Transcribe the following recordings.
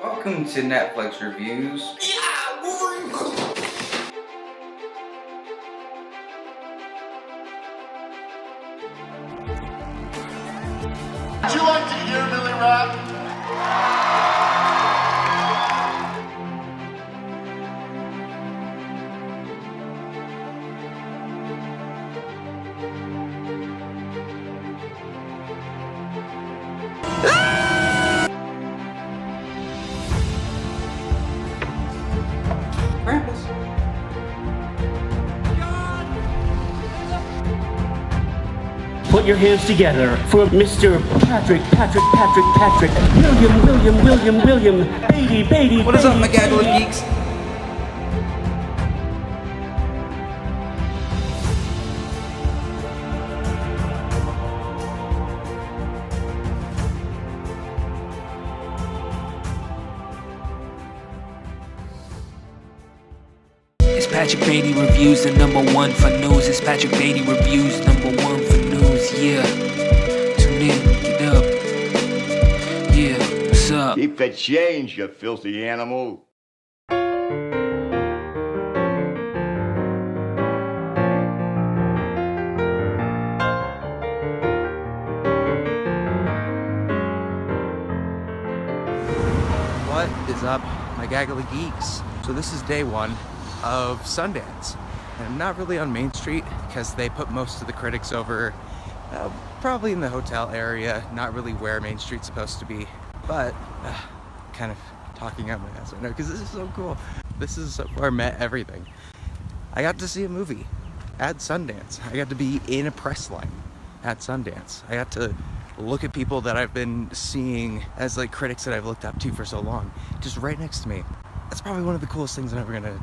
Welcome to Netflix Reviews. Yeah, Wolverine! Would you like to hear Billy rap? Krampus. Put your hands together for Mr. Patrick William Beatty. What is up, my Gaggle of Geeks? It's Patrick Beatty Reviews, the #1 for news. It's Patrick Beatty Reviews, #1 for news. Yeah, tune in, get up. Yeah, what's up? Keep the change, you filthy animal. What is up, my Gaggle of Geeks? So this is day one of Sundance, and I'm not really on Main Street because they put most of the critics over probably in the hotel area, not really where Main Street's supposed to be, but kind of talking out my ass right now because this is so cool. This is where I met everything. I got to see a movie at Sundance. I got to be in a press line at Sundance. I got to look at people that I've been seeing as like critics that I've looked up to for so long, just right next to me. That's probably one of the coolest things I'm ever gonna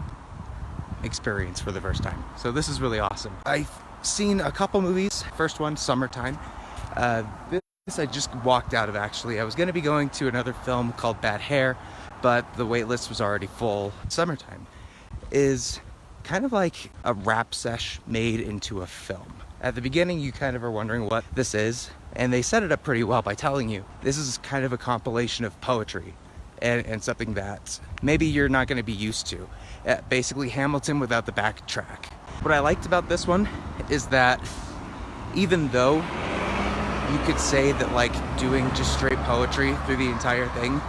experience for the first time. So this is really awesome. I've seen a couple movies. First one, Summertime. This I just walked out of actually. I was gonna be going to another film called Bad Hair, but the wait list was already full. Summertime is kind of like a rap sesh made into a film. At the beginning, you kind of are wondering what this is, and they set it up pretty well by telling you this is kind of a compilation of poetry and something that maybe you're not going to be used to. Basically Hamilton without the backtrack. What I liked about this one is that even though you could say that like doing just straight poetry through the entire thing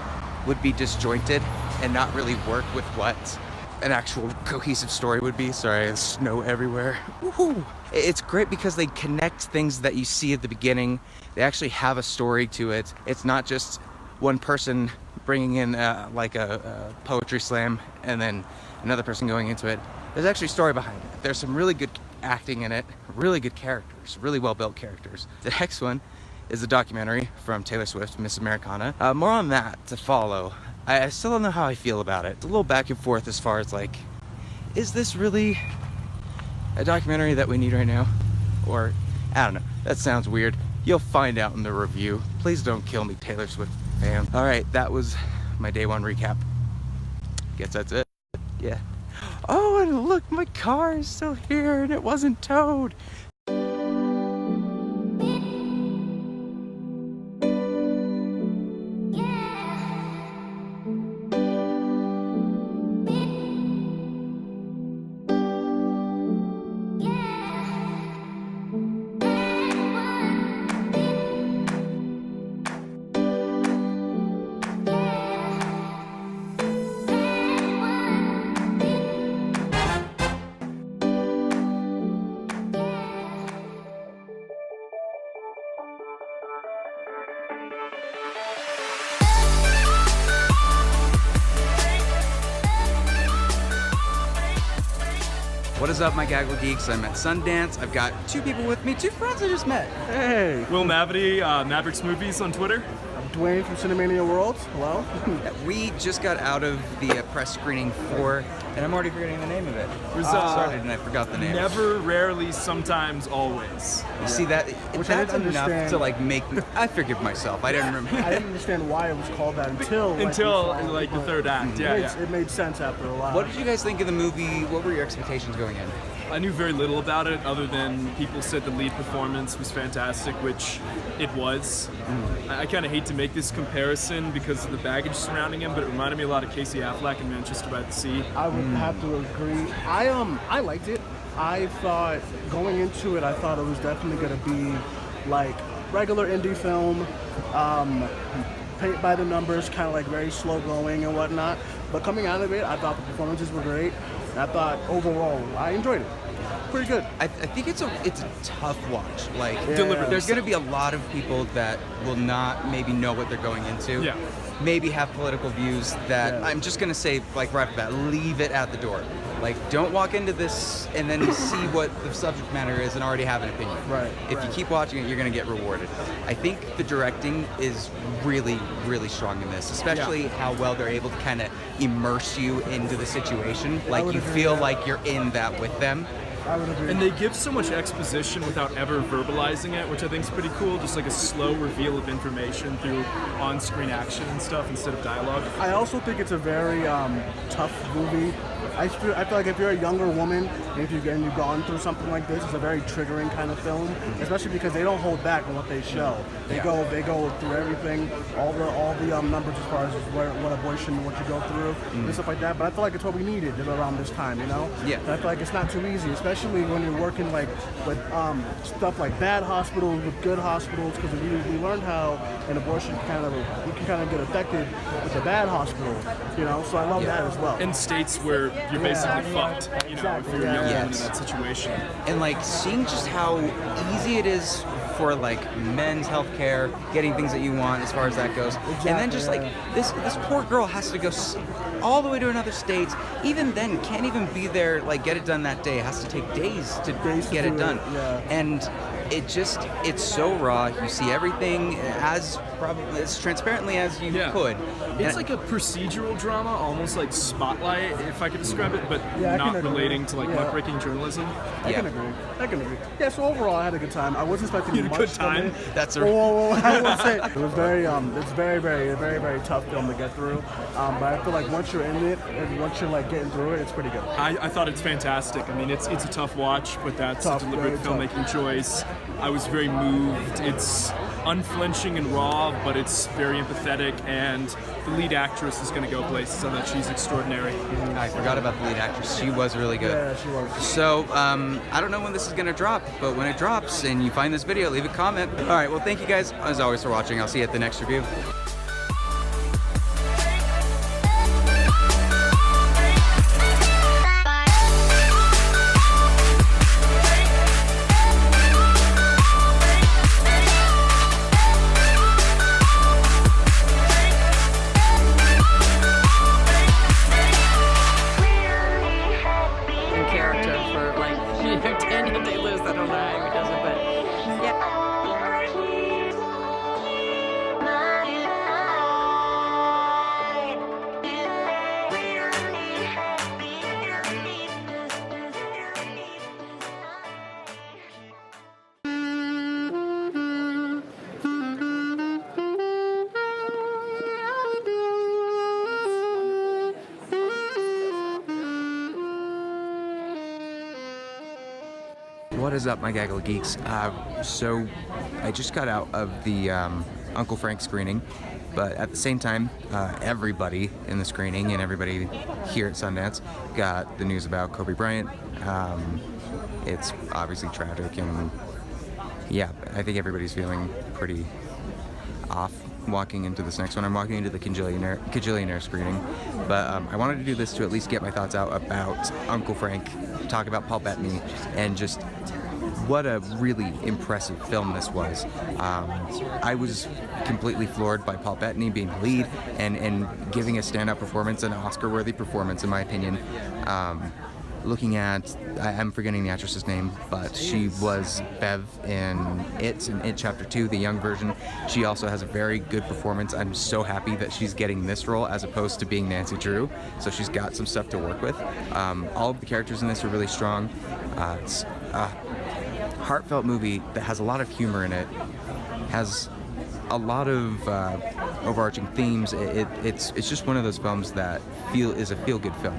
would be disjointed and not really work with what an actual cohesive story would be. Sorry, there's snow everywhere. Woohoo! It's great because they connect things that you see at the beginning. They actually have a story to it. It's not just one person bringing in like a poetry slam and then another person going into it. There's actually a story behind it. There's some really good acting in it, really good characters, really well built characters. The next one is a documentary from Taylor Swift, Miss Americana. More on that to follow. I still don't know how I feel about it. It's a little back and forth as far as like, is this really a documentary that we need right now? Or, I don't know, that sounds weird. You'll find out in the review. Please don't kill me, Taylor Swift fan. All right, that was my day one recap. Guess that's it, yeah. Oh, and look, my car is still here and it wasn't towed. What is up, my Gaggle Geeks? I'm at Sundance. I've got two people with me, two friends I just met. Hey. Will Mavity, Mavericks Movies on Twitter. I'm Dwayne from Cinemania World. Hello. We just got out of the press screening for, and I'm already forgetting the name of it. Started and I forgot the name. Never, rarely, sometimes, always. You see that? Which I That's didn't enough understand. to like make. I forgive myself. I didn't remember. I didn't understand why it was called that until Until the third act. Yeah, It made sense after a while. What did you guys think of the movie? What were your expectations going in? I knew very little about it other than people said the lead performance was fantastic, which it was. I kind of hate to make this comparison because of the baggage surrounding him, but it reminded me a lot of Casey Affleck in Manchester by the Sea. I would have to agree. I liked it. I thought going into it, I thought it was definitely going to be like regular indie film, paint by the numbers, kind of like very slow going and whatnot. But coming out of it, I thought the performances were great. And I thought overall, I enjoyed it. Pretty good. I think it's a tough watch. Like, Deliberate. There's going to be a lot of people that will not maybe know what they're going into. Yeah. Maybe have political views that I'm just going to say, like right off the bat, leave it at the door. Like, don't walk into this and then see what the subject matter is and already have an opinion. Right. If you keep watching it, you're going to get rewarded. I think the directing is really, really strong in this, especially how well they're able to kind of immerse you into the situation. Like, you feel like you're in that with them. I would agree. And they give so much exposition without ever verbalizing it, which I think is pretty cool. Just like a slow reveal of information through on-screen action and stuff instead of dialogue. I also think it's a very tough movie. I feel like if you're a younger woman and you've gone through something like this, it's a very triggering kind of film, especially because they don't hold back on what they show. They go through everything, all the numbers as far as what abortion, what you go through, and stuff like that. But I feel like it's what we needed around this time, you know? Yeah. And I feel like it's not too easy, especially when you're working like with stuff like bad hospitals with good hospitals, because we learned how an abortion you can kind of get affected with a bad hospital, you know? So I love that as well. In states where you're basically fucked, you know, if you're a young woman in that situation. And like seeing just how easy it is for like men's healthcare, getting things that you want as far as that goes, and then just like this poor girl has to go all the way to another state. Even then, can't even be there, like get it done that day. It has to take days to get it done. And it's so raw. You see everything as transparently as you could. It's like a procedural drama, almost like Spotlight, if I could describe it, but not relating to like muckraking journalism. I can agree. Yeah, so overall I had a good time. I wasn't expecting much good time. of it. That's I will say it was it's very tough film to get through. But I feel like once you're in it and once you're like getting through it, it's pretty good. I thought it's fantastic. I mean, it's a tough watch, but that's a deliberate filmmaking choice. I was very moved. It's unflinching and raw, but it's very empathetic, and the lead actress is going to go places on that. She's extraordinary. I forgot about the lead actress. She was really good. Yeah, she was. So, I don't know when this is going to drop, but when it drops and you find this video, leave a comment. All right, well, thank you guys, as always, for watching. I'll see you at the next review. What is up, my Gaggle of Geeks? So I just got out of the Uncle Frank screening, but at the same time, everybody in the screening and everybody here at Sundance got the news about Kobe Bryant. It's obviously tragic, and yeah, I think everybody's feeling pretty off walking into this next one. I'm walking into the Cajillionaire screening, but I wanted to do this to at least get my thoughts out about Uncle Frank, talk about Paul Bettany, and just what a really impressive film this was. I was completely floored by Paul Bettany being the lead and giving a standout performance, an Oscar-worthy performance in my opinion. Looking at, I'm forgetting the actress's name, but she was Bev in It Chapter 2, the young version. She also has a very good performance. I'm so happy that she's getting this role as opposed to being Nancy Drew, so she's got some stuff to work with. All of the characters in this are really strong. It's a heartfelt movie that has a lot of humor in it, has a lot of overarching themes. It's just one of those films that is a feel-good film.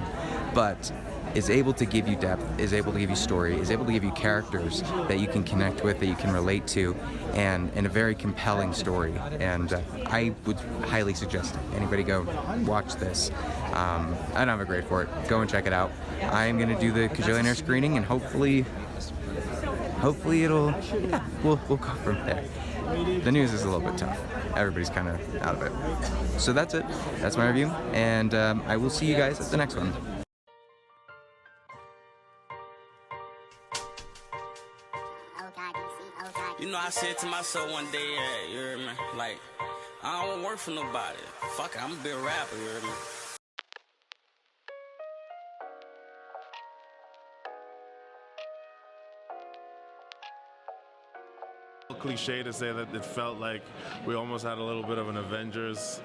But is able to give you depth, is able to give you story, is able to give you characters that you can connect with, that you can relate to, and a very compelling story. And I would highly suggest anybody go watch this. I don't have a grade for it. Go and check it out. I'm gonna do the Kajillionaire screening, and hopefully it'll, yeah, we'll go from there. The news is a little bit tough. Everybody's kind of out of it. So that's it. That's my review, and I will see you guys at the next one. You know, I said to myself one day, you heard me? Like, I don't want to work for nobody. Fuck it, I'm gonna be a rapper, you heard me? Cliche to say that it felt like we almost had a little bit of an Avengers.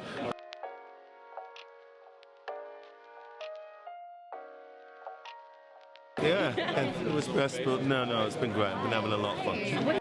Yeah, it was best, but no, it's been great. I've been having a lot of fun.